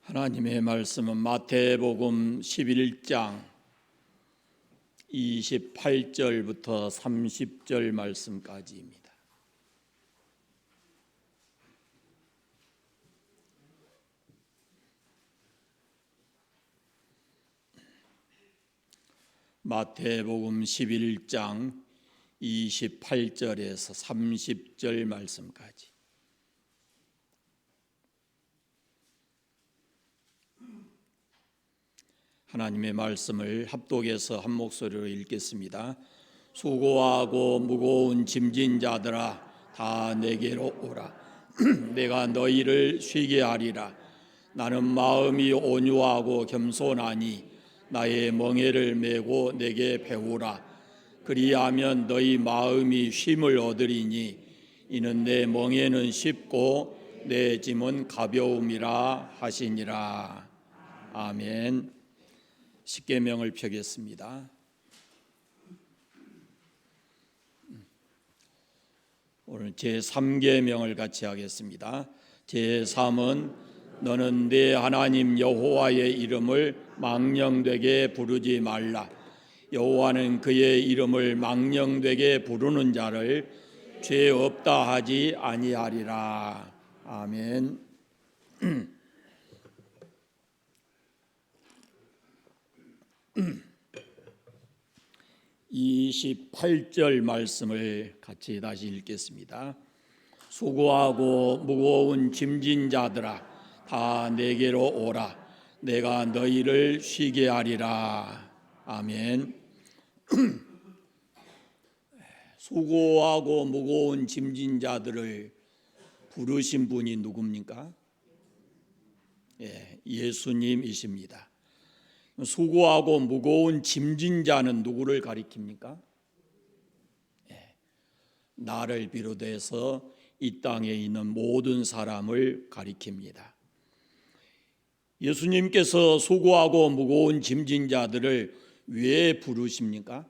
하나님의 말씀은 마태복음 11장 28절부터 30절 말씀까지입니다. 마태복음 11장 28절에서 30절 말씀까지. 하나님의 말씀을 합독해서 한 목소리로 읽겠습니다. 수고하고 무거운 짐진 자들아 다 내게로 오라. 내가 너희를 쉬게 하리라. 나는 마음이 온유하고 겸손하니 나의 멍에를 메고 내게 배우라. 그리하면 너희 마음이 쉼을 얻으리니 이는 내 멍에는 쉽고 내 짐은 가벼움이라 하시니라. 아멘. 십계명을 펴겠습니다. 오늘 제3계명을 같이 하겠습니다. 제3은 너는 네 하나님 여호와의 이름을 망령되게 부르지 말라. 여호와는 그의 이름을 망령되게 부르는 자를 죄 없다 하지 아니하리라. 아멘. 28절 말씀을 같이 다시 읽겠습니다. 수고하고 무거운 짐진 자들아 다 내게로 오라. 내가 너희를 쉬게 하리라. 아멘. 수고하고 무거운 짐진 자들을 부르신 분이 누굽니까? 예수님이십니다. 수고하고 무거운 짐진 자는 누구를 가리킵니까? 나를 비롯해서 이 땅에 있는 모든 사람을 가리킵니다. 예수님께서 수고하고 무거운 짐진 자들을 왜 부르십니까?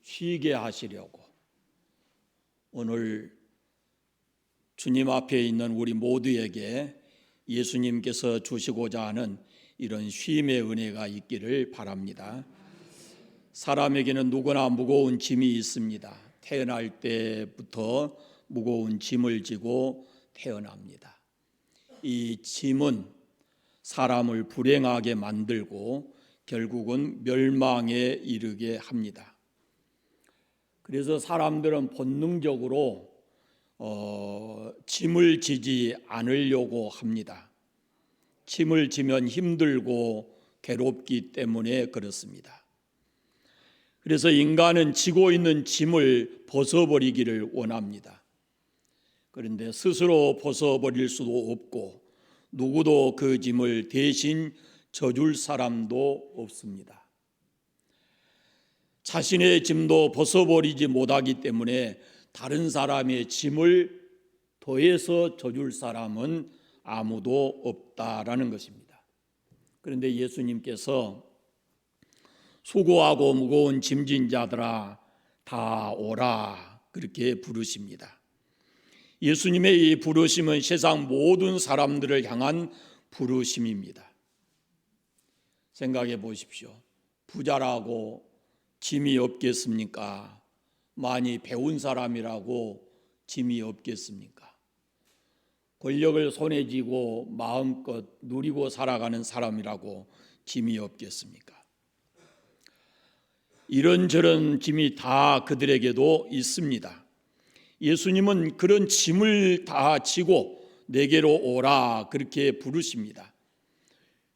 쉬게 하시려고. 오늘 주님 앞에 있는 우리 모두에게 예수님께서 주시고자 하는 이런 쉼의 은혜가 있기를 바랍니다. 사람에게는 누구나 무거운 짐이 있습니다. 태어날 때부터 무거운 짐을 지고 태어납니다. 이 짐은 사람을 불행하게 만들고 결국은 멸망에 이르게 합니다. 그래서 사람들은 본능적으로 짐을 지지 않으려고 합니다. 짐을 지면 힘들고 괴롭기 때문에 그렇습니다. 그래서 인간은 지고 있는 짐을 벗어버리기를 원합니다. 그런데 스스로 벗어버릴 수도 없고 누구도 그 짐을 대신 져줄 사람도 없습니다. 자신의 짐도 벗어버리지 못하기 때문에 다른 사람의 짐을 더해서 져줄 사람은 아무도 없다라는 것입니다. 그런데 예수님께서 수고하고 무거운 짐진 자들아 다 오라 그렇게 부르십니다. 예수님의 이 부르심은 세상 모든 사람들을 향한 부르심입니다. 생각해 보십시오. 부자라고 짐이 없겠습니까? 많이 배운 사람이라고 짐이 없겠습니까? 권력을 손에 쥐고 마음껏 누리고 살아가는 사람이라고 짐이 없겠습니까? 이런저런 짐이 다 그들에게도 있습니다. 예수님은 그런 짐을 다 지고 내게로 오라 그렇게 부르십니다.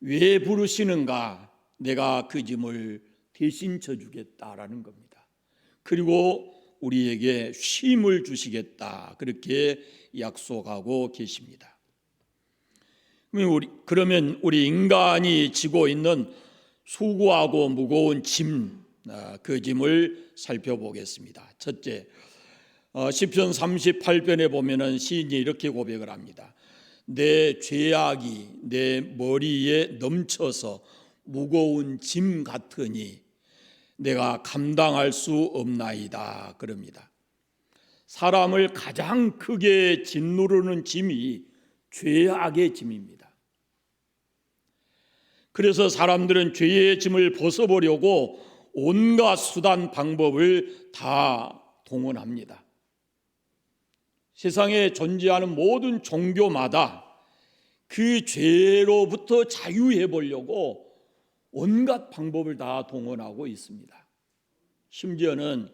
왜 부르시는가? 내가 그 짐을 대신 져주겠다라는 겁니다. 그리고 우리에게 쉼을 주시겠다 그렇게 약속하고 계십니다. 그러면 우리 인간이 지고 있는 수고하고 무거운 짐, 그 짐을 살펴보겠습니다. 첫째, 시편 38편에 보면은 시인이 이렇게 고백을 합니다. 내 죄악이 내 머리에 넘쳐서 무거운 짐 같으니 내가 감당할 수 없나이다 그럽니다. 사람을 가장 크게 짓누르는 짐이 죄악의 짐입니다. 그래서 사람들은 죄의 짐을 벗어보려고 온갖 수단 방법을 다 동원합니다. 세상에 존재하는 모든 종교마다 그 죄로부터 자유해 보려고 온갖 방법을 다 동원하고 있습니다. 심지어는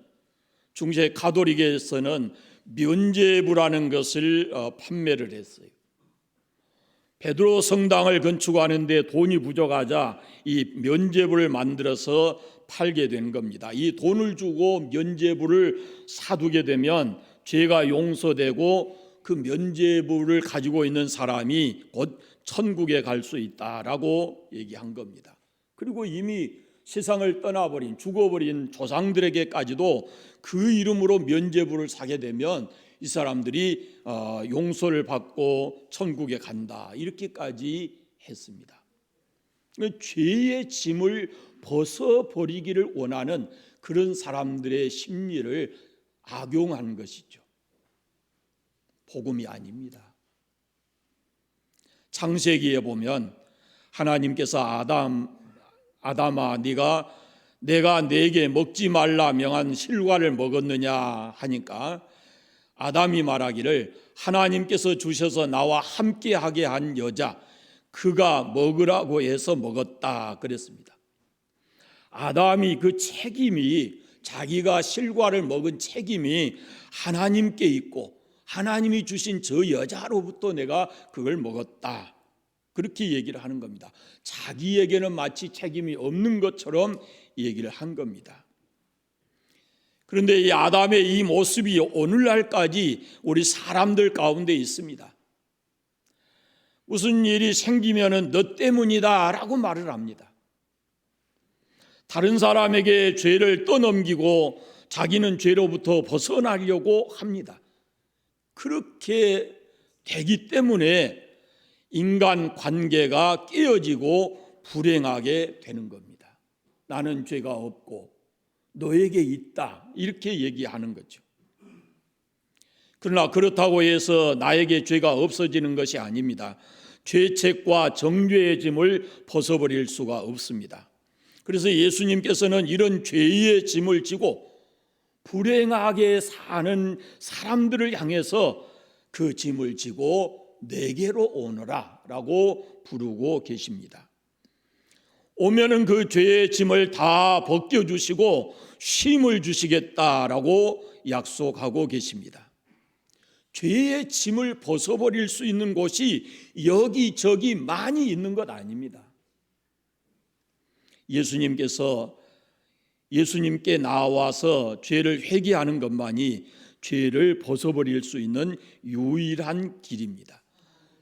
중세 가톨릭에서는 면죄부라는 것을 판매를 했어요. 베드로 성당을 건축하는데 돈이 부족하자 이 면죄부를 만들어서 팔게 된 겁니다. 이 돈을 주고 면죄부를 사두게 되면 죄가 용서되고 그 면죄부를 가지고 있는 사람이 곧 천국에 갈 수 있다라고 얘기한 겁니다. 그리고 이미 세상을 떠나버린 죽어버린 조상들에게까지도 그 이름으로 면죄부를 사게 되면 이 사람들이 용서를 받고 천국에 간다 이렇게까지 했습니다. 죄의 짐을 벗어버리기를 원하는 그런 사람들의 심리를 악용한 것이죠. 복음이 아닙니다. 창세기에 보면 하나님께서 아담아 내가 네게 먹지 말라 명한 실과를 먹었느냐 하니까 아담이 말하기를 하나님께서 주셔서 나와 함께하게 한 여자 그가 먹으라고 해서 먹었다 그랬습니다. 아담이 그 책임이 자기가 실과를 먹은 책임이 하나님께 있고 하나님이 주신 저 여자로부터 내가 그걸 먹었다 그렇게 얘기를 하는 겁니다. 자기에게는 마치 책임이 없는 것처럼 얘기를 한 겁니다. 그런데 이 아담의 이 모습이 오늘날까지 우리 사람들 가운데 있습니다. 무슨 일이 생기면은 너 때문이다 라고 말을 합니다. 다른 사람에게 죄를 떠넘기고 자기는 죄로부터 벗어나려고 합니다. 그렇게 되기 때문에 인간 관계가 깨어지고 불행하게 되는 겁니다. 나는 죄가 없고 너에게 있다 이렇게 얘기하는 거죠. 그러나 그렇다고 해서 나에게 죄가 없어지는 것이 아닙니다. 죄책과 정죄의 짐을 벗어버릴 수가 없습니다. 그래서 예수님께서는 이런 죄의 짐을 지고 불행하게 사는 사람들을 향해서 그 짐을 지고 내게로 오너라 라고 부르고 계십니다. 오면은 그 죄의 짐을 다 벗겨주시고 쉼을 주시겠다라고 약속하고 계십니다. 죄의 짐을 벗어버릴 수 있는 곳이 여기저기 많이 있는 것 아닙니다. 예수님께 나와서 죄를 회개하는 것만이 죄를 벗어버릴 수 있는 유일한 길입니다.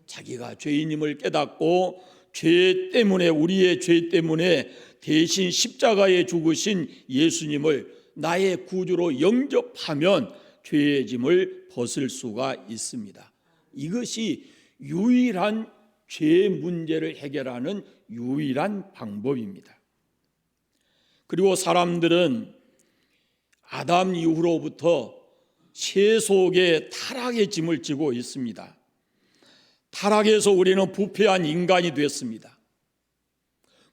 자기가 죄인임을 깨닫고 죄 때문에 우리의 죄 때문에 대신 십자가에 죽으신 예수님을 나의 구주로 영접하면 죄의 짐을 벗을 수가 있습니다. 이것이 유일한 죄 문제를 해결하는 유일한 방법입니다. 그리고 사람들은 아담 이후로부터 세속의 타락의 짐을 지고 있습니다. 타락에서 우리는 부패한 인간이 됐습니다.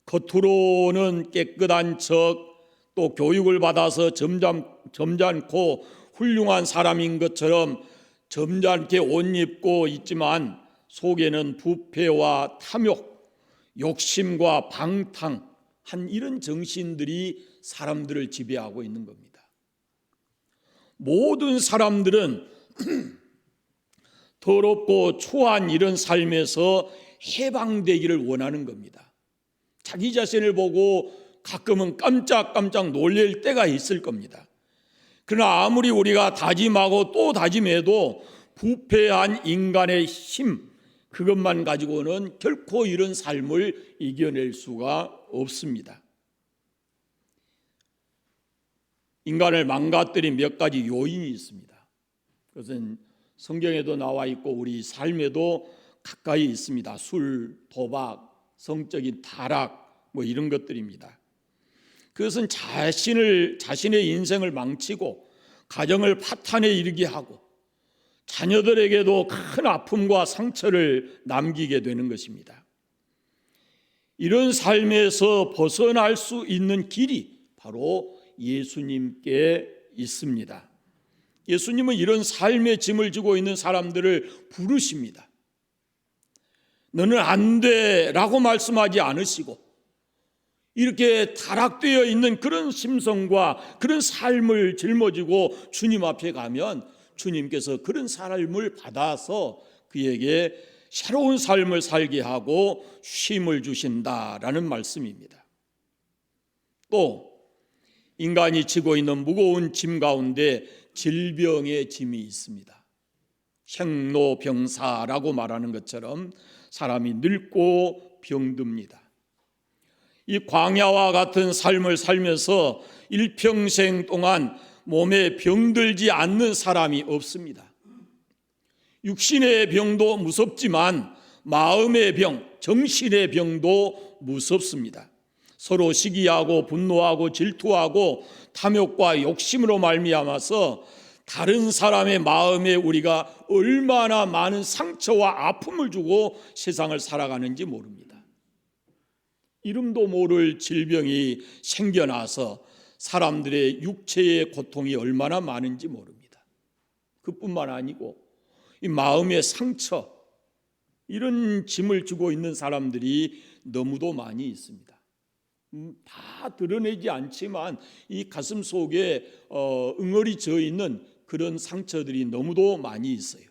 겉으로는 깨끗한 척 또 교육을 받아서 점잖고 훌륭한 사람인 것처럼 점잖게 옷 입고 있지만 속에는 부패와 탐욕, 욕심과 방탕한 이런 정신들이 사람들을 지배하고 있는 겁니다. 모든 사람들은 더럽고 초한 이런 삶에서 해방되기를 원하는 겁니다. 자기 자신을 보고 가끔은 깜짝깜짝 놀랄 때가 있을 겁니다. 그러나 아무리 우리가 다짐하고 또 다짐해도 부패한 인간의 힘, 그것만 가지고는 결코 이런 삶을 이겨낼 수가 없습니다. 인간을 망가뜨린 몇 가지 요인이 있습니다. 그것은 성경에도 나와 있고 우리 삶에도 가까이 있습니다. 술, 도박, 성적인 타락 이런 것들입니다. 그것은 자신의 인생을 망치고 가정을 파탄에 이르게 하고 자녀들에게도 큰 아픔과 상처를 남기게 되는 것입니다. 이런 삶에서 벗어날 수 있는 길이 바로 예수님께 있습니다. 예수님은 이런 삶의 짐을 지고 있는 사람들을 부르십니다. 너는 안 돼 라고 말씀하지 않으시고, 이렇게 타락되어 있는 그런 심성과 그런 삶을 짊어지고 주님 앞에 가면 주님께서 그런 삶을 받아서 그에게 새로운 삶을 살게 하고 쉼을 주신다라는 말씀입니다. 또 인간이 지고 있는 무거운 짐 가운데 질병의 짐이 있습니다. 생로병사라고 말하는 것처럼 사람이 늙고 병듭니다. 이 광야와 같은 삶을 살면서 일평생 동안 몸에 병들지 않는 사람이 없습니다. 육신의 병도 무섭지만 마음의 병, 정신의 병도 무섭습니다. 서로 시기하고 분노하고 질투하고 탐욕과 욕심으로 말미암아서 다른 사람의 마음에 우리가 얼마나 많은 상처와 아픔을 주고 세상을 살아가는지 모릅니다. 이름도 모를 질병이 생겨나서 사람들의 육체의 고통이 얼마나 많은지 모릅니다. 그뿐만 아니고 이 마음의 상처, 이런 짐을 지고 있는 사람들이 너무도 많이 있습니다. 다 드러내지 않지만 이 가슴 속에 응어리 져 있는 그런 상처들이 너무도 많이 있어요.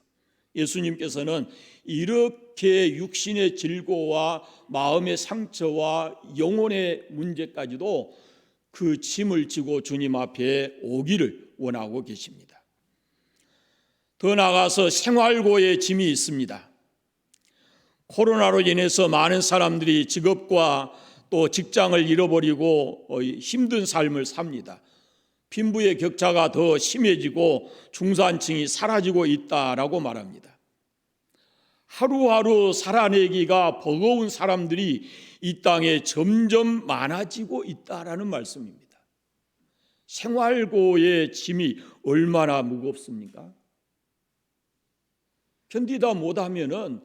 예수님께서는 이렇게 육신의 질고와 마음의 상처와 영혼의 문제까지도 그 짐을 지고 주님 앞에 오기를 원하고 계십니다. 더 나아가서 생활고의 짐이 있습니다. 코로나로 인해서 많은 사람들이 직업과 또 직장을 잃어버리고 힘든 삶을 삽니다. 빈부의 격차가 더 심해지고 중산층이 사라지고 있다라고 말합니다. 하루하루 살아내기가 버거운 사람들이 이 땅에 점점 많아지고 있다라는 말씀입니다. 생활고의 짐이 얼마나 무겁습니까? 견디다 못하면은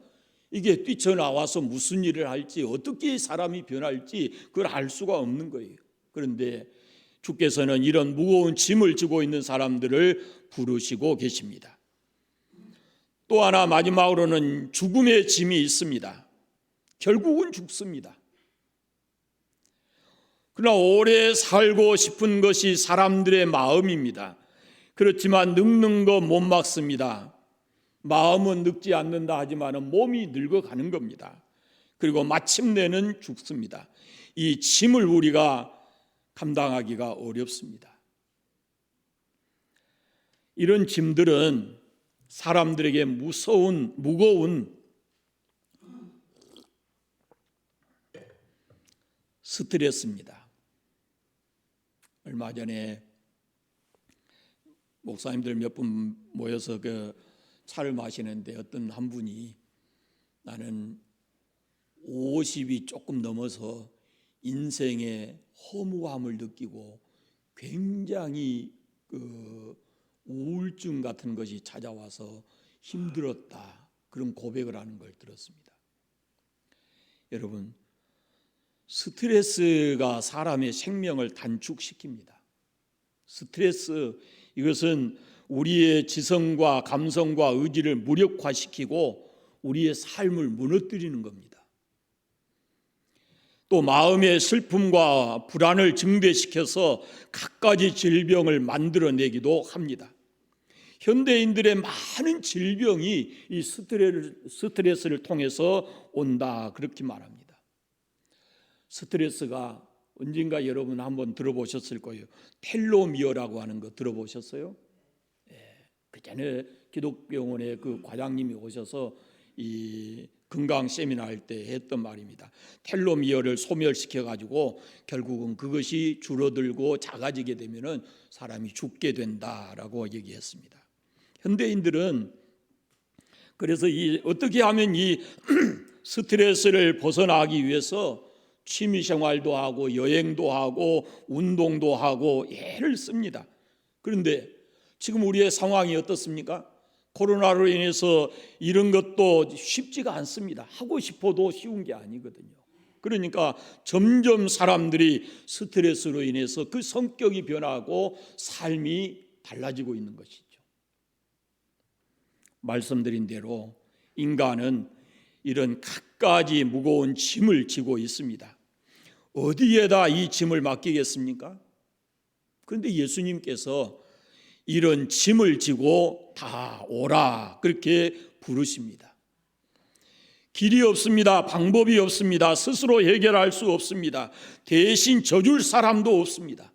이게 뛰쳐나와서 무슨 일을 할지, 어떻게 사람이 변할지 그걸 알 수가 없는 거예요. 그런데 주께서는 이런 무거운 짐을 지고 있는 사람들을 부르시고 계십니다. 또 하나 마지막으로는 죽음의 짐이 있습니다. 결국은 죽습니다. 그러나 오래 살고 싶은 것이 사람들의 마음입니다. 그렇지만 늙는 거 못 막습니다. 마음은 늙지 않는다 하지만 몸이 늙어가는 겁니다. 그리고 마침내는 죽습니다. 이 짐을 우리가 감당하기가 어렵습니다. 이런 짐들은 사람들에게 무거운 스트레스입니다. 얼마 전에 목사님들 몇 분 모여서 차를 마시는데 어떤 한 분이 나는 50이 조금 넘어서 인생의 허무함을 느끼고 굉장히 우울증 같은 것이 찾아와서 힘들었다, 그런 고백을 하는 걸 들었습니다. 여러분, 스트레스가 사람의 생명을 단축시킵니다. 스트레스, 이것은 우리의 지성과 감성과 의지를 무력화시키고 우리의 삶을 무너뜨리는 겁니다. 또 마음의 슬픔과 불안을 증대시켜서 갖가지 질병을 만들어내기도 합니다. 현대인들의 많은 질병이 이 스트레스를 통해서 온다, 그렇게 말합니다. 스트레스가 언젠가 여러분 한번 들어보셨을 거예요. 텔로미어라고 하는 거 들어보셨어요? 그 전에 기독병원에 그 과장님이 오셔서 이 건강 세미나 할 때 했던 말입니다. 텔로미어를 소멸시켜 가지고 결국은 그것이 줄어들고 작아지게 되면은 사람이 죽게 된다라고 얘기했습니다. 현대인들은 그래서 어떻게 하면 이 스트레스를 벗어나기 위해서 취미 생활도 하고 여행도 하고 운동도 하고 애를 씁니다. 그런데 지금 우리의 상황이 어떻습니까? 코로나로 인해서 이런 것도 쉽지가 않습니다. 하고 싶어도 쉬운 게 아니거든요. 그러니까 점점 사람들이 스트레스로 인해서 그 성격이 변하고 삶이 달라지고 있는 것이죠. 말씀드린 대로 인간은 이런 갖가지 무거운 짐을 지고 있습니다. 어디에다 이 짐을 맡기겠습니까? 그런데 예수님께서 이런 짐을 지고 다 오라 그렇게 부르십니다. 길이 없습니다. 방법이 없습니다. 스스로 해결할 수 없습니다. 대신 져줄 사람도 없습니다.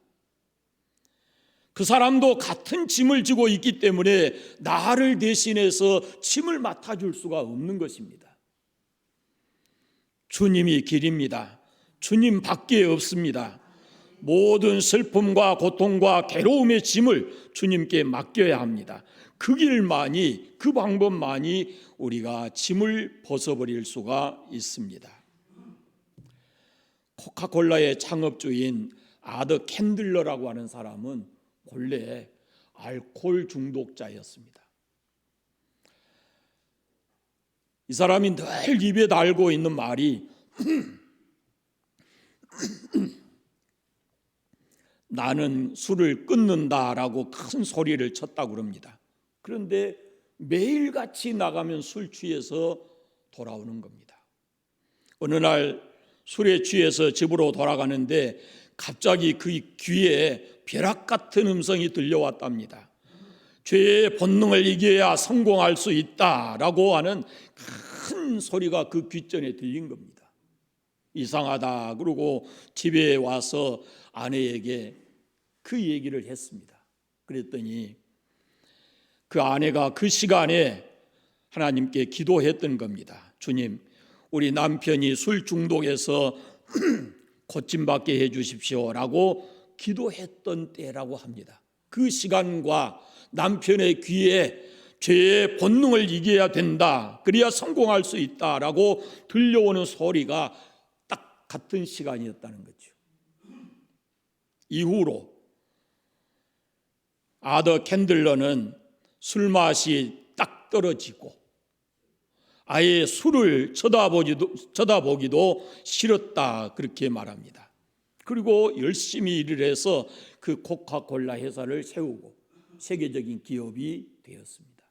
그 사람도 같은 짐을 지고 있기 때문에 나를 대신해서 짐을 맡아줄 수가 없는 것입니다. 주님이 길입니다. 주님밖에 없습니다. 모든 슬픔과 고통과 괴로움의 짐을 주님께 맡겨야 합니다. 그 길만이, 그 방법만이 우리가 짐을 벗어버릴 수가 있습니다. 코카콜라의 창업주인 아더 캔들러라고 하는 사람은 본래 알코올 중독자였습니다. 이 사람이 늘 입에 달고 있는 말이 나는 술을 끊는다라고 큰 소리를 쳤다고 그럽니다. 그런데 매일같이 나가면 술 취해서 돌아오는 겁니다. 어느 날 술에 취해서 집으로 돌아가는데 갑자기 그 귀에 벼락 같은 음성이 들려왔답니다. 죄의 본능을 이겨야 성공할 수 있다라고 하는 큰 소리가 그 귓전에 들린 겁니다. 이상하다 그러고 집에 와서 아내에게 그 얘기를 했습니다. 그랬더니 그 아내가 그 시간에 하나님께 기도했던 겁니다. 주님, 우리 남편이 술 중독에서 고침받게 해주십시오라고 기도했던 때라고 합니다. 그 시간과 남편의 귀에 죄의 본능을 이겨야 된다, 그래야 성공할 수 있다라고 들려오는 소리가 딱 같은 시간이었다는 거죠. 이후로 아더 캔들러는 술맛이 딱 떨어지고 아예 술을 쳐다보기도 싫었다 그렇게 말합니다. 그리고 열심히 일을 해서 그 코카콜라 회사를 세우고 세계적인 기업이 되었습니다.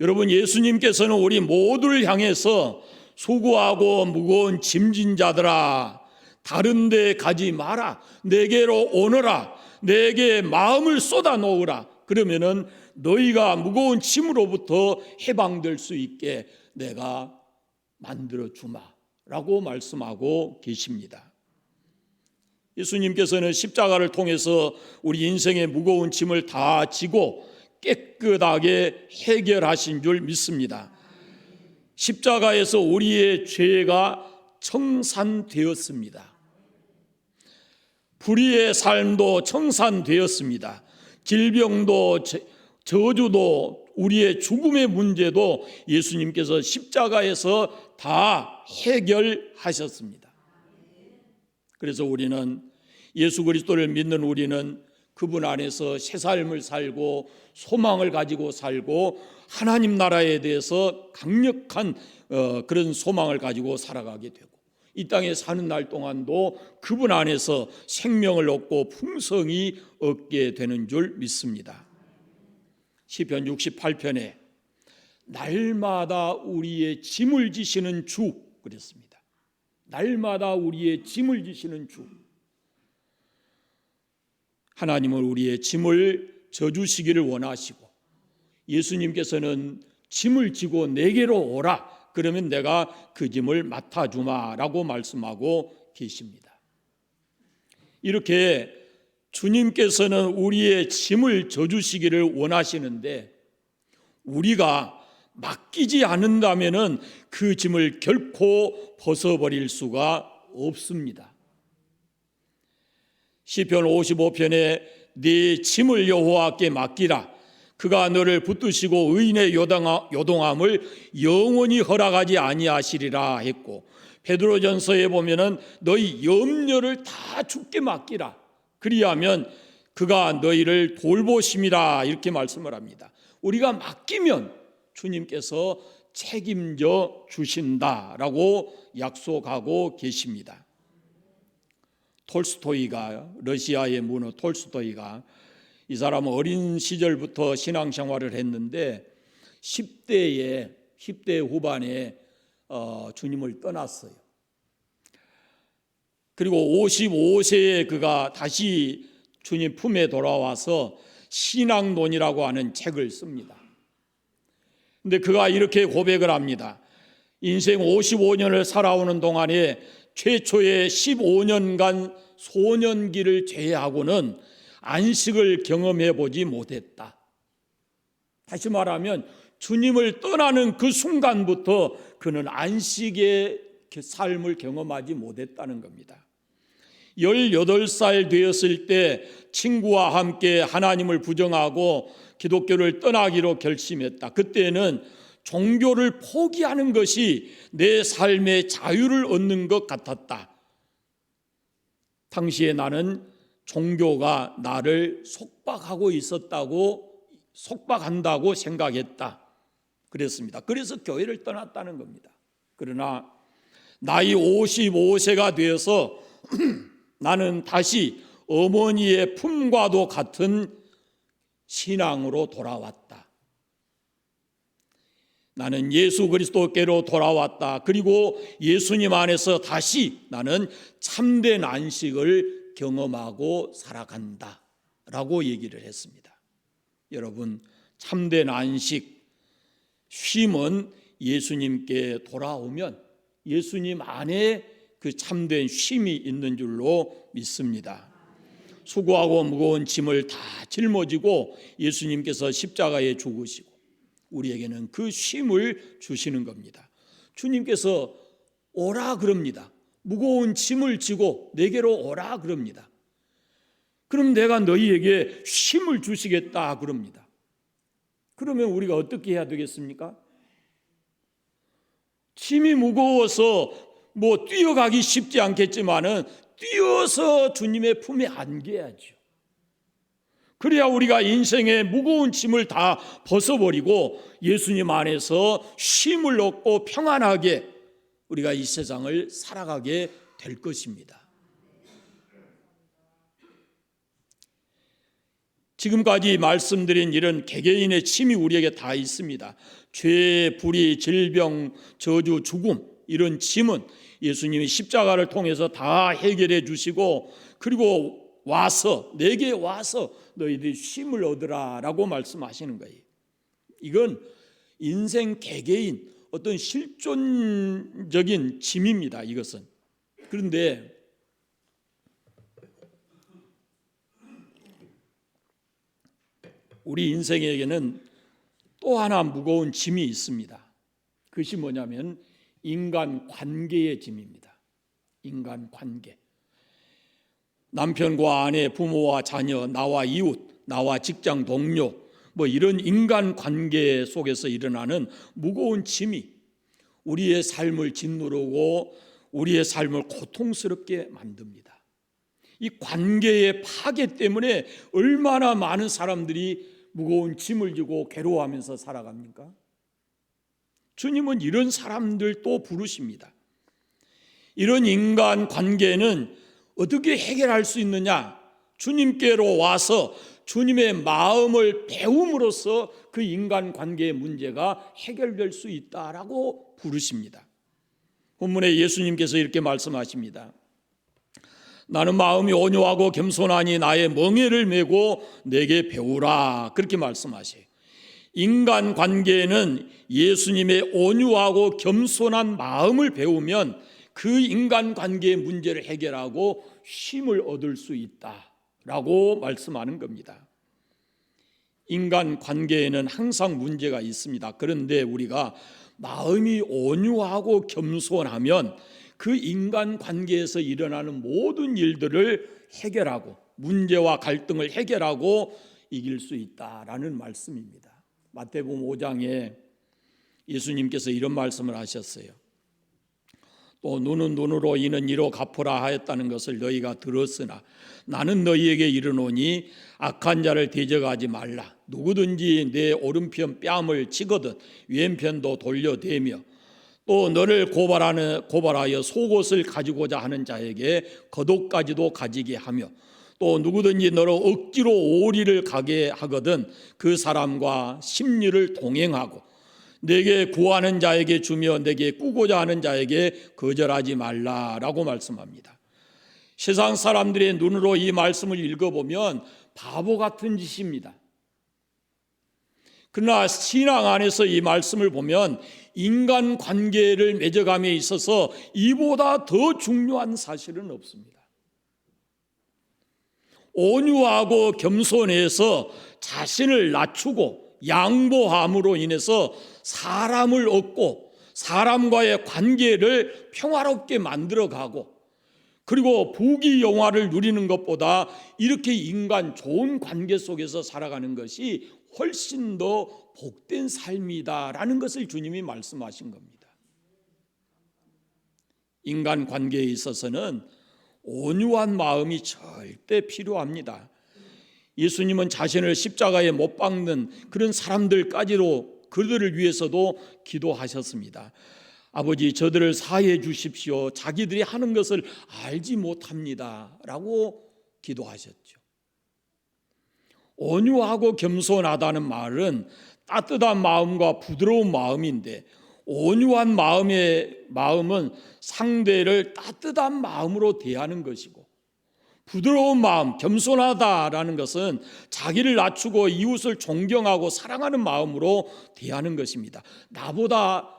여러분, 예수님께서는 우리 모두를 향해서 수고하고 무거운 짐진 자들아, 다른 데 가지 마라, 내게로 오너라, 내게 마음을 쏟아 놓으라. 그러면은 너희가 무거운 짐으로부터 해방될 수 있게 내가 만들어 주마라고 말씀하고 계십니다. 예수님께서는 십자가를 통해서 우리 인생의 무거운 짐을 다 지고 깨끗하게 해결하신 줄 믿습니다. 십자가에서 우리의 죄가 청산되었습니다. 불의의 삶도 청산되었습니다. 질병도 저주도 우리의 죽음의 문제도 예수님께서 십자가에서 다 해결하셨습니다. 그래서 우리는 예수 그리스도를 믿는 우리는 그분 안에서 새 삶을 살고 소망을 가지고 살고 하나님 나라에 대해서 강력한 그런 소망을 가지고 살아가게 되고 이 땅에 사는 날 동안도 그분 안에서 생명을 얻고 풍성히 얻게 되는 줄 믿습니다. 시편 68편에 날마다 우리의 짐을 지시는 주 그랬습니다. 날마다 우리의 짐을 지시는 주. 하나님은 우리의 짐을 져주시기를 원하시고 예수님께서는 짐을 지고 내게로 오라, 그러면 내가 그 짐을 맡아주마라고 말씀하고 계십니다. 이렇게 주님께서는 우리의 짐을 져주시기를 원하시는데 우리가 맡기지 않는다면은 그 짐을 결코 벗어버릴 수가 없습니다. 시편 55편에 네 짐을 여호와께 맡기라, 그가 너를 붙드시고 의인의 요동함을 영원히 허락하지 아니하시리라 했고, 베드로전서에 보면은 너희 염려를 다 주께 맡기라, 그리하면 그가 너희를 돌보심이라 이렇게 말씀을 합니다. 우리가 맡기면 주님께서 책임져 주신다라고 약속하고 계십니다. 톨스토이가, 러시아의 문호 톨스토이가, 이 사람은 어린 시절부터 신앙생활을 했는데 10대 후반에 주님을 떠났어요. 그리고 55세에 그가 다시 주님 품에 돌아와서 신앙론이라고 하는 책을 씁니다. 근데 그가 이렇게 고백을 합니다. 인생 55년을 살아오는 동안에 최초의 15년간 소년기를 제외하고는 안식을 경험해 보지 못했다. 다시 말하면 주님을 떠나는 그 순간부터 그는 안식의 삶을 경험하지 못했다는 겁니다. 18살 되었을 때 친구와 함께 하나님을 부정하고 기독교를 떠나기로 결심했다. 그때는 종교를 포기하는 것이 내 삶의 자유를 얻는 것 같았다. 당시에 나는 종교가 나를 속박한다고 생각했다. 그랬습니다. 그래서 교회를 떠났다는 겁니다. 그러나 나이 55세가 되어서 나는 다시 어머니의 품과도 같은 신앙으로 돌아왔다. 나는 예수 그리스도께로 돌아왔다. 그리고 예수님 안에서 다시 나는 참된 안식을 경험하고 살아간다 라고 얘기를 했습니다. 여러분, 참된 안식, 쉼은 예수님께 돌아오면 예수님 안에 그 참된 쉼이 있는 줄로 믿습니다. 수고하고 무거운 짐을 다 짊어지고 예수님께서 십자가에 죽으시고 우리에게는 그 쉼을 주시는 겁니다. 주님께서 오라 그럽니다. 무거운 짐을 지고 내게로 오라 그럽니다. 그럼 내가 너희에게 쉼을 주시겠다 그럽니다. 그러면 우리가 어떻게 해야 되겠습니까? 짐이 무거워서 뛰어가기 쉽지 않겠지만은 뛰어서 주님의 품에 안겨야죠. 그래야 우리가 인생의 무거운 짐을 다 벗어버리고 예수님 안에서 쉼을 얻고 평안하게 우리가 이 세상을 살아가게 될 것입니다. 지금까지 말씀드린 이런 개개인의 짐이 우리에게 다 있습니다. 죄, 불의, 질병, 저주, 죽음 이런 짐은 예수님이 십자가를 통해서 다 해결해 주시고 그리고 내게 와서 너희들이 쉼을 얻으라 라고 말씀하시는 거예요. 이건 인생 개개인 어떤 실존적인 짐입니다. 이것은. 그런데 우리 인생에게는 또 하나 무거운 짐이 있습니다. 그것이 뭐냐면 인간 관계의 짐입니다. 인간 관계. 남편과 아내, 부모와 자녀, 나와 이웃, 나와 직장 동료 이런 인간 관계 속에서 일어나는 무거운 짐이 우리의 삶을 짓누르고 우리의 삶을 고통스럽게 만듭니다. 이 관계의 파괴 때문에 얼마나 많은 사람들이 무거운 짐을 지고 괴로워하면서 살아갑니까? 주님은 이런 사람들 또 부르십니다. 이런 인간 관계는 어떻게 해결할 수 있느냐? 주님께로 와서 주님의 마음을 배움으로써 그 인간 관계의 문제가 해결될 수 있다라고 부르십니다. 본문에 예수님께서 이렇게 말씀하십니다. 나는 마음이 온유하고 겸손하니 나의 멍에를 메고 내게 배우라. 그렇게 말씀하세요. 인간 관계에는 예수님의 온유하고 겸손한 마음을 배우면 그 인간 관계의 문제를 해결하고 쉼을 얻을 수 있다라고 말씀하는 겁니다. 인간 관계에는 항상 문제가 있습니다. 그런데 우리가 마음이 온유하고 겸손하면 그 인간 관계에서 일어나는 모든 일들을 해결하고 문제와 갈등을 해결하고 이길 수 있다라는 말씀입니다. 마태복음 5장에 예수님께서 이런 말씀을 하셨어요. 또 눈은 눈으로 이는 이로 갚으라 하였다는 것을 너희가 들었으나 나는 너희에게 이르노니 악한 자를 대적하지 말라. 누구든지 내 오른편 뺨을 치거든 왼편도 돌려대며 또 너를 고발하여 속옷을 가지고자 하는 자에게 겉옷까지도 가지게 하며 또 누구든지 너로 억지로 오리를 가게 하거든 그 사람과 심리를 동행하고 내게 구하는 자에게 주며 내게 꾸고자 하는 자에게 거절하지 말라라고 말씀합니다. 세상 사람들의 눈으로 이 말씀을 읽어보면 바보 같은 짓입니다. 그러나 신앙 안에서 이 말씀을 보면 인간관계를 맺어감에 있어서 이보다 더 중요한 사실은 없습니다. 온유하고 겸손해서 자신을 낮추고 양보함으로 인해서 사람을 얻고 사람과의 관계를 평화롭게 만들어가고 그리고 부귀영화를 누리는 것보다 이렇게 인간 좋은 관계 속에서 살아가는 것이 훨씬 더 복된 삶이다라는 것을 주님이 말씀하신 겁니다. 인간 관계에 있어서는 온유한 마음이 절대 필요합니다. 예수님은 자신을 십자가에 못 박는 그런 사람들까지도 그들을 위해서도 기도하셨습니다. 아버지 저들을 사해 주십시오. 자기들이 하는 것을 알지 못합니다 라고 기도하셨죠. 온유하고 겸손하다는 말은 따뜻한 마음과 부드러운 마음인데 온유한 마음은 상대를 따뜻한 마음으로 대하는 것이고 부드러운 마음, 겸손하다라는 것은 자기를 낮추고 이웃을 존경하고 사랑하는 마음으로 대하는 것입니다. 나보다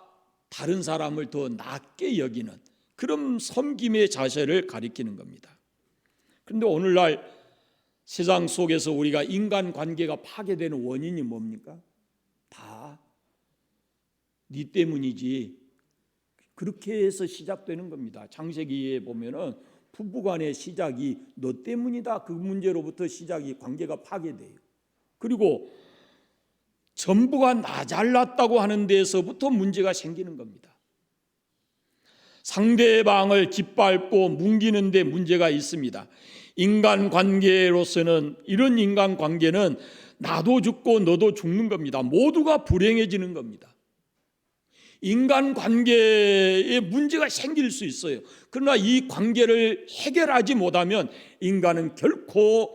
다른 사람을 더 낮게 여기는 그런 섬김의 자세를 가리키는 겁니다. 그런데 오늘날 세상 속에서 우리가 인간관계가 파괴되는 원인이 뭡니까? 다 네 때문이지. 그렇게 해서 시작되는 겁니다. 창세기에 보면은 부부간의 시작이 너 때문이다. 그 문제로부터 시작이 관계가 파괴돼요. 그리고 전부가 나 잘났다고 하는 데에서부터 문제가 생기는 겁니다. 상대방을 짓밟고 뭉기는 데 문제가 있습니다. 인간관계로서는 이런 인간관계는 나도 죽고 너도 죽는 겁니다. 모두가 불행해지는 겁니다. 인간관계에 문제가 생길 수 있어요. 그러나 이 관계를 해결하지 못하면 인간은 결코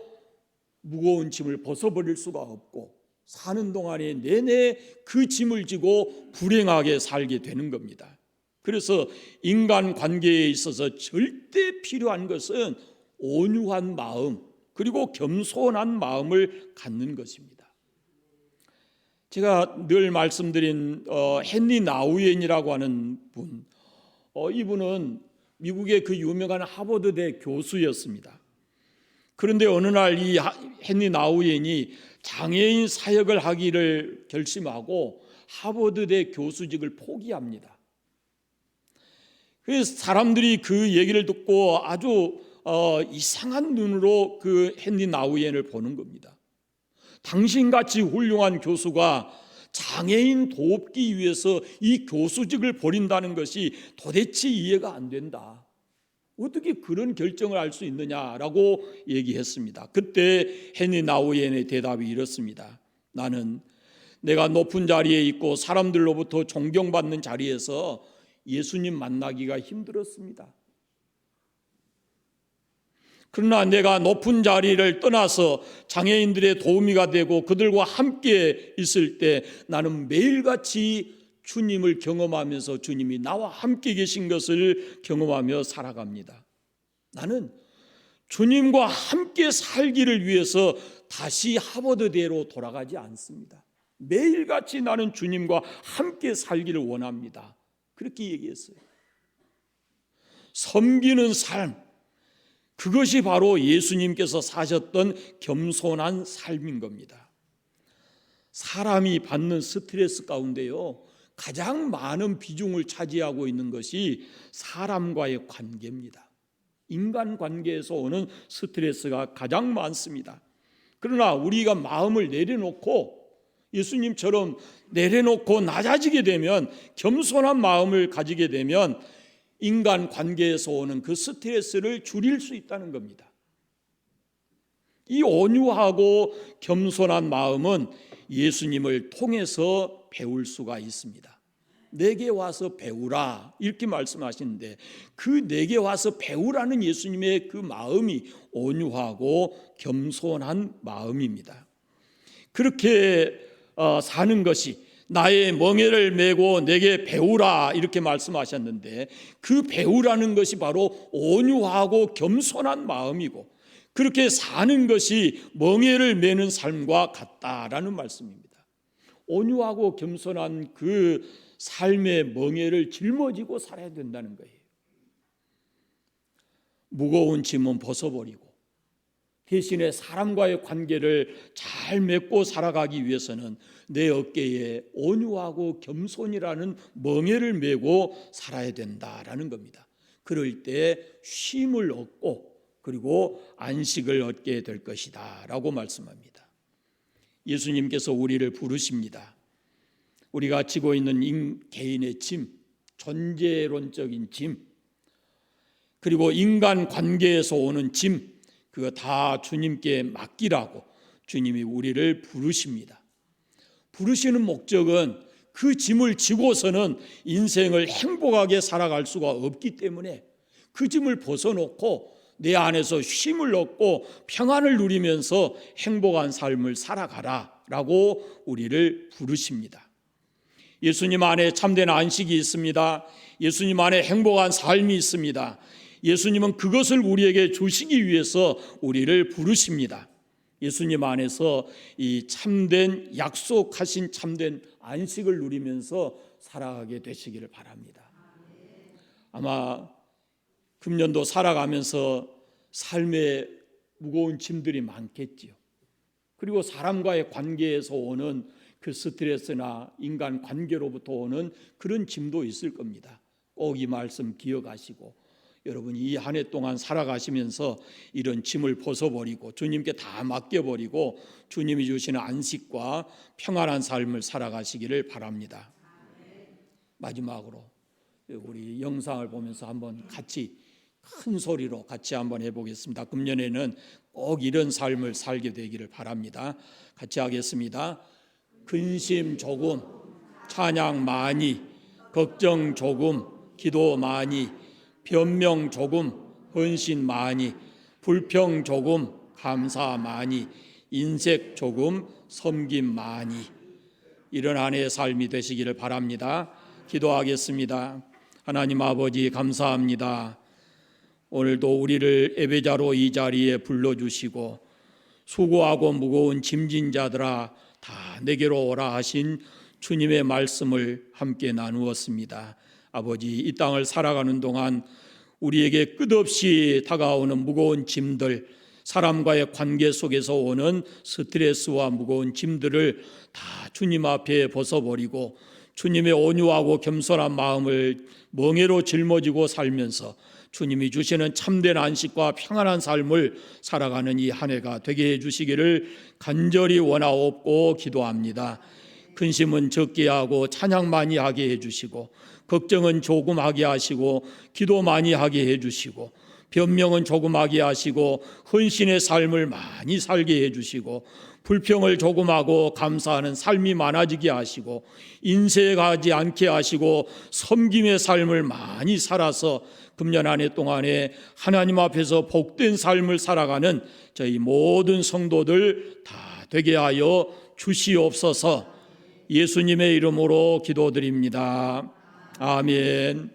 무거운 짐을 벗어버릴 수가 없고 사는 동안에 내내 그 짐을 지고 불행하게 살게 되는 겁니다. 그래서 인간관계에 있어서 절대 필요한 것은 온유한 마음 그리고 겸손한 마음을 갖는 것입니다. 제가 늘 말씀드린 헨리 나우엔이라고 하는 분, 이분은 미국의 그 유명한 하버드대 교수였습니다. 그런데 어느 날 이 헨리 나우엔이 장애인 사역을 하기를 결심하고 하버드대 교수직을 포기합니다. 그래서 사람들이 그 얘기를 듣고 아주 이상한 눈으로 그 헨리 나우엔을 보는 겁니다. 당신같이 훌륭한 교수가 장애인 돕기 위해서 이 교수직을 버린다는 것이 도대체 이해가 안 된다. 어떻게 그런 결정을 할 수 있느냐라고 얘기했습니다. 그때 헨리 나우엔의 대답이 이렇습니다. 나는 내가 높은 자리에 있고 사람들로부터 존경받는 자리에서 예수님 만나기가 힘들었습니다. 그러나 내가 높은 자리를 떠나서 장애인들의 도우미가 되고 그들과 함께 있을 때 나는 매일같이 주님을 경험하면서 주님이 나와 함께 계신 것을 경험하며 살아갑니다. 나는 주님과 함께 살기를 위해서 다시 하버드대로 돌아가지 않습니다. 매일같이 나는 주님과 함께 살기를 원합니다. 그렇게 얘기했어요. 섬기는 삶, 그것이 바로 예수님께서 사셨던 겸손한 삶인 겁니다. 사람이 받는 스트레스 가운데요, 가장 많은 비중을 차지하고 있는 것이 사람과의 관계입니다. 인간관계에서 오는 스트레스가 가장 많습니다. 그러나 우리가 마음을 내려놓고 예수님처럼 내려놓고 낮아지게 되면 겸손한 마음을 가지게 되면 인간 관계에서 오는 그 스트레스를 줄일 수 있다는 겁니다. 이 온유하고 겸손한 마음은 예수님을 통해서 배울 수가 있습니다. 내게 와서 배우라 이렇게 말씀하시는데, 그 내게 와서 배우라는 예수님의 그 마음이 온유하고 겸손한 마음입니다. 그렇게 사는 것이, 나의 멍에를 메고 내게 배우라 이렇게 말씀하셨는데, 그 배우라는 것이 바로 온유하고 겸손한 마음이고, 그렇게 사는 것이 멍에를 메는 삶과 같다라는 말씀입니다. 온유하고 겸손한 그 삶의 멍에를 짊어지고 살아야 된다는 거예요. 무거운 짐은 벗어버리고 대신에 사람과의 관계를 잘 맺고 살아가기 위해서는 내 어깨에 온유하고 겸손이라는 멍에를 메고 살아야 된다라는 겁니다. 그럴 때 쉼을 얻고 그리고 안식을 얻게 될 것이다 라고 말씀합니다. 예수님께서 우리를 부르십니다. 우리가 지고 있는 개인의 짐, 존재론적인 짐, 그리고 인간 관계에서 오는 짐, 그거 다 주님께 맡기라고 주님이 우리를 부르십니다. 부르시는 목적은 그 짐을 지고서는 인생을 행복하게 살아갈 수가 없기 때문에 그 짐을 벗어놓고 내 안에서 쉼을 얻고 평안을 누리면서 행복한 삶을 살아가라 라고 우리를 부르십니다. 예수님 안에 참된 안식이 있습니다. 예수님 안에 행복한 삶이 있습니다. 예수님은 그것을 우리에게 주시기 위해서 우리를 부르십니다. 예수님 안에서 이 참된, 약속하신 참된 안식을 누리면서 살아가게 되시기를 바랍니다. 아마 금년도 살아가면서 삶에 무거운 짐들이 많겠지요. 그리고 사람과의 관계에서 오는 그 스트레스나 인간 관계로부터 오는 그런 짐도 있을 겁니다. 꼭 이 말씀 기억하시고 여러분이 이 한 해 동안 살아가시면서 이런 짐을 벗어버리고 주님께 다 맡겨버리고 주님이 주시는 안식과 평안한 삶을 살아가시기를 바랍니다. 마지막으로 우리 영상을 보면서 한번 같이 큰 소리로 같이 한번 해보겠습니다. 금년에는 꼭 이런 삶을 살게 되기를 바랍니다. 같이 하겠습니다. 근심 조금, 찬양 많이, 걱정 조금, 기도 많이, 변명 조금, 헌신 많이, 불평 조금, 감사 많이, 인색 조금, 섬김 많이. 이런 한 해의 삶이 되시기를 바랍니다. 기도하겠습니다. 하나님 아버지 감사합니다. 오늘도 우리를 예배자로 이 자리에 불러주시고 수고하고 무거운 짐진 자들아 다 내게로 오라 하신 주님의 말씀을 함께 나누었습니다. 아버지, 이 땅을 살아가는 동안 우리에게 끝없이 다가오는 무거운 짐들, 사람과의 관계 속에서 오는 스트레스와 무거운 짐들을 다 주님 앞에 벗어버리고 주님의 온유하고 겸손한 마음을 멍에로 짊어지고 살면서 주님이 주시는 참된 안식과 평안한 삶을 살아가는 이 한 해가 되게 해주시기를 간절히 원하옵고 기도합니다. 근심은 적게 하고 찬양 많이 하게 해주시고, 걱정은 조금 하게 하시고, 기도 많이 하게 해주시고, 변명은 조금 하게 하시고, 헌신의 삶을 많이 살게 해주시고, 불평을 조금 하고 감사하는 삶이 많아지게 하시고, 인색하지 않게 하시고, 섬김의 삶을 많이 살아서 금년 한 해 동안에 하나님 앞에서 복된 삶을 살아가는 저희 모든 성도들 다 되게 하여 주시옵소서. 예수님의 이름으로 기도드립니다. 아멘.